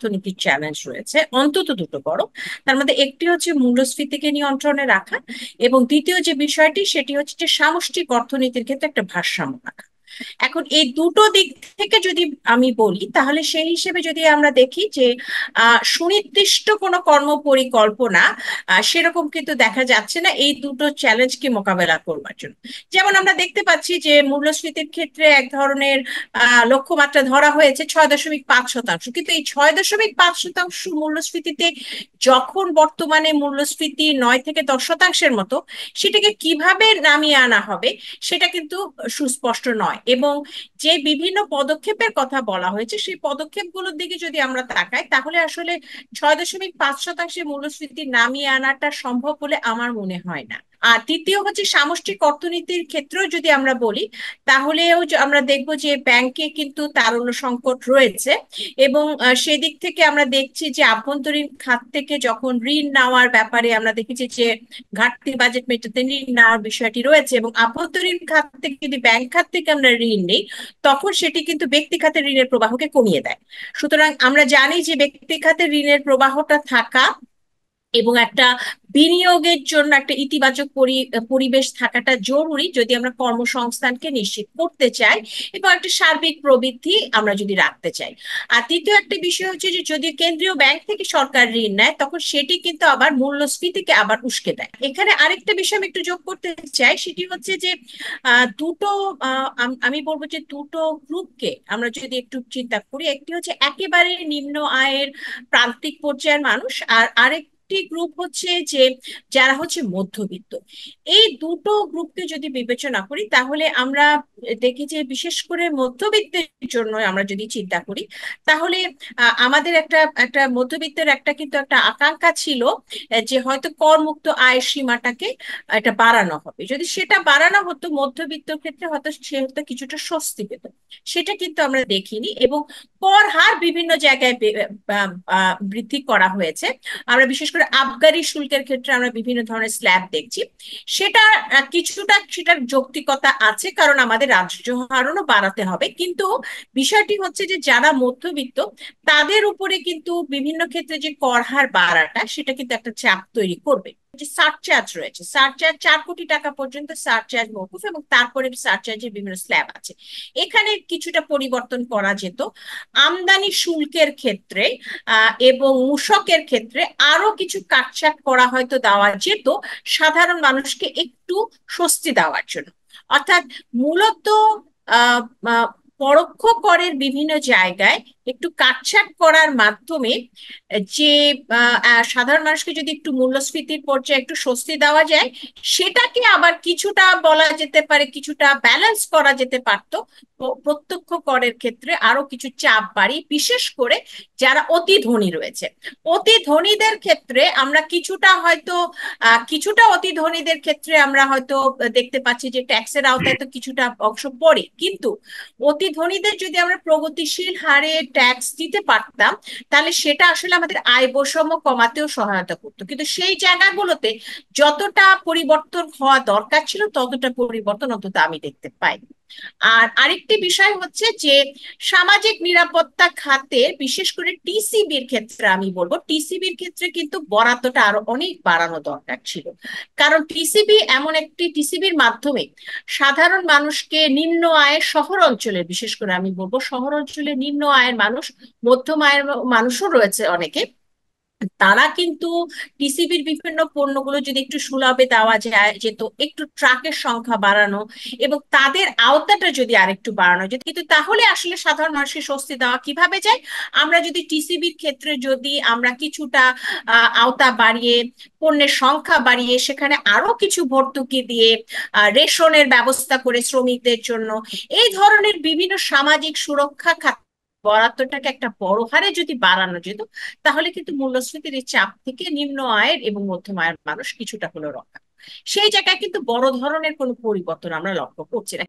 অর্থনীতির চ্যালেঞ্জ রয়েছে, অন্তত দুটো বড়। তার মধ্যে একটি হচ্ছে মূল্যস্ফীতিকে নিয়ন্ত্রণে রাখা, এবং দ্বিতীয় যে বিষয়টি সেটি হচ্ছে যে সামষ্টিক অর্থনীতির ক্ষেত্রে একটা ভারসাম্য রাখা। এখন এই দুটো দিক থেকে যদি আমি বলি, তাহলে সেই হিসেবে যদি আমরা দেখি যে সুনির্দিষ্ট কোনো কর্ম পরিকল্পনা সেরকম কিন্তু দেখা যাচ্ছে না এই দুটো চ্যালেঞ্জকে মোকাবেলা করবার জন্য। যেমন আমরা দেখতে পাচ্ছি যে মূল্যস্ফীতির ক্ষেত্রে এক ধরনের লক্ষ্যমাত্রা ধরা হয়েছে 6.5%, কিন্তু এই 6.5% মূল্যস্ফীতিতে যখন বর্তমানে মূল্যস্ফীতি 9 থেকে 10 শতাংশের মতো, সেটাকে কিভাবে নামিয়ে আনা হবে সেটা কিন্তু সুস্পষ্ট নয়। এবং যে বিভিন্ন পদক্ষেপের কথা বলা হয়েছে সেই পদক্ষেপগুলোর দিকে যদি আমরা তাকাই, তাহলে আসলে 6.5% মূল্যস্ফীতি নামিয়ে আনাটা সম্ভব বলে আমার মনে হয় না। আর তৃতীয় হচ্ছে সামষ্টিক অর্থনীতির ক্ষেত্রেও যদি আমরা বলি, তাহলেও আমরা দেখব যে ব্যাংকে কিন্তু তারল্য সংকট রয়েছে। এবং সেদিক থেকে আমরা দেখছি যে আভ্যন্তরীণ খাত থেকে যখন ঋণ নেওয়ার ব্যাপারে আমরা দেখেছি যে ঘাটতি বাজেট মেটাতে ঋণ নেওয়ার বিষয়টি রয়েছে, এবং আভ্যন্তরীণ খাত থেকে যদি ব্যাংক খাত থেকে আমরা ঋণ নিই, তখন সেটি কিন্তু ব্যক্তি খাতের ঋণের প্রবাহকে কমিয়ে দেয়। সুতরাং আমরা জানি যে ব্যক্তি খাতের ঋণের প্রবাহটা থাকা এবং একটা বিনিয়োগের জন্য একটা ইতিবাচক পরিবেশ থাকাটা জরুরি যদি আমরা কর্মসংস্থানকে নিশ্চিত করতে চাই এবং একটা সার্বিক প্রবৃদ্ধি আমরা যদি রাখতে চাই। আর তৃতীয় একটা বিষয় হচ্ছে যে যদি কেন্দ্রীয় ব্যাংক থেকে সরকার ঋণ নেয়, তখন সেটি কিন্তু আবার মূল্যস্ফীতিকে আবার উস্কে দেয়। এখানে আরেকটা বিষয় আমি একটু যোগ করতে চাই, সেটি হচ্ছে যে দুটো আমি বলবো যে দুটো গ্রুপকে আমরা যদি একটু চিন্তা করি, একটি হচ্ছে একেবারে নিম্ন আয়ের প্রান্তিক পর্যায়ের মানুষ, আর আরেক গ্রুপ হচ্ছে যে যারা হচ্ছে মধ্যবিত্ত। এই দুটো গ্রুপকে যদি বিবেচনা করি, তাহলে আমরা দেখি যে বিশেষ করে মধ্যবিত্তের জন্য আমরা যদি চিন্তা করি, তাহলে আমাদের একটা একটা মধ্যবিত্তের একটা কিন্তু একটা আকাঙ্ক্ষা ছিল যে হয়তো করমুক্ত আয়ের সীমাটাকে এটা বাড়ানো হবে। যদি সেটা বাড়ানো হতো, মধ্যবিত্তের ক্ষেত্রে হয়তো সে হয়তো কিছুটা স্বস্তি পেত। সেটা কিন্তু আমরা দেখিনি, এবং কর হার বিভিন্ন জায়গায় বৃদ্ধি করা হয়েছে। আমরা বিশেষ করে আবগারি শুল্কের ক্ষেত্রে আমরা বিভিন্ন ধরনের স্ল্যাব দেখছি। সেটা কিছুটা সেটার যৌক্তিকতা আছে, কারণ আমাদের রাজ্য হারও বাড়াতে হবে, কিন্তু বিষয়টি হচ্ছে যে যারা মধ্যবিত্ত তাদের উপরে কিন্তু বিভিন্ন ক্ষেত্রে যে কর হার বাড়াটা সেটা কিন্তু একটা চাপ তৈরি করবে। যে সারচার্জ রয়েছে, সারচার্জ 4 কোটি টাকা পর্যন্ত সারচার্জ মওকুফ, এবং তারপরে সারচার্জের বিভিন্ন স্ল্যাব আছে। এখানে কিছুটা পরিবর্তন করা যেত। আমদানি শুল্কের ক্ষেত্রে এবং মূসকের ক্ষেত্রে আরো কিছু কাটছাট করা হয়তো দেওয়া যেত, সাধারণ মানুষকে একটু স্বস্তি দেওয়ার জন্য। অর্থাৎ মূলত আহ আহ, পরোক্ষ করের বিভিন্ন জায়গায় একটু কাটছাট করার মাধ্যমে যে সাধারণ মানুষকে যদি একটু মূল্যস্ফীতির পর্যায়ে একটু স্বস্তি দেওয়া যায়, সেটাকে আবার কিছুটা বলা যেতে পারে কিছুটা ব্যালেন্স করা যেতে পারতো প্রত্যক্ষ করের ক্ষেত্রে আরো কিছু চাপ বাড়িয়ে, বিশেষ করে যারা অতি ধনী রয়েছে। অতি ধনীদের ক্ষেত্রে আমরা কিছুটা হয়তো কিছুটা অতি ধনীদের ক্ষেত্রে আমরা হয়তো দেখতে পাচ্ছি যে ট্যাক্সের আওতায় তো কিছুটা অংশ পড়ে, কিন্তু অতি ধনীদের যদি আমরা প্রগতিশীল হারে ট্যাক্স দিতে পারতাম, তাহলে সেটা আসলে আমাদের আয় বৈষম্য কমাতেও সহায়তা করতো। কিন্তু সেই জায়গাগুলোতে যতটা পরিবর্তন হওয়া দরকার ছিল, ততটা পরিবর্তন অন্তত আমি দেখতে পাই। আর আরেকটি বিষয় হচ্ছে যে সামাজিক নিরাপত্তা খাতে বিশেষ করে টিসিবির ক্ষেত্রে আমি বলবো, টিসিবির ক্ষেত্রে কিন্তু বরাদ্দটা আরো অনেক বাড়ানো দরকার ছিল। কারণ টিসিবির মাধ্যমে সাধারণ মানুষকে, নিম্ন আয়ের শহর অঞ্চলের, বিশেষ করে আমি বলবো শহর অঞ্চলে নিম্ন আয়ের মানুষ, মধ্যম আয়ের মানুষও রয়েছে অনেকে, তারা কিন্তু টিসিবির বিভিন্ন পণ্যগুলো যদি একটু সুলভে দেওয়া যায় যেত, একটু ট্রাকের সংখ্যা বাড়ানো এবং তাদের আওতাটা যদি আরেকটু বাড়ানো যেত, কিন্তু তাহলে আসলে সাধারণ মানুষকে স্বস্তি দেওয়া কিভাবে যায়? আমরা যদি টিসিবির ক্ষেত্রে যদি আমরা কিছুটা আওতা বাড়িয়ে, পণ্যের সংখ্যা বাড়িয়ে, সেখানে আরো কিছু ভর্তুকি দিয়ে রেশনের ব্যবস্থা করে শ্রমিকদের জন্য, এই ধরনের বিভিন্ন সামাজিক সুরক্ষা খাত বরাদ্দটাকে একটা বড় হারে যদি বাড়ানো যেত, তাহলে কিন্তু মূল্যস্ফীতির এই চাপ থেকে নিম্ন আয়ের এবং মধ্যম আয়ের মানুষ কিছুটা হলেও রক্ষা। সেই জায়গায় কিন্তু বড় ধরনের কোনো পরিবর্তন আমরা লক্ষ্য করছি না।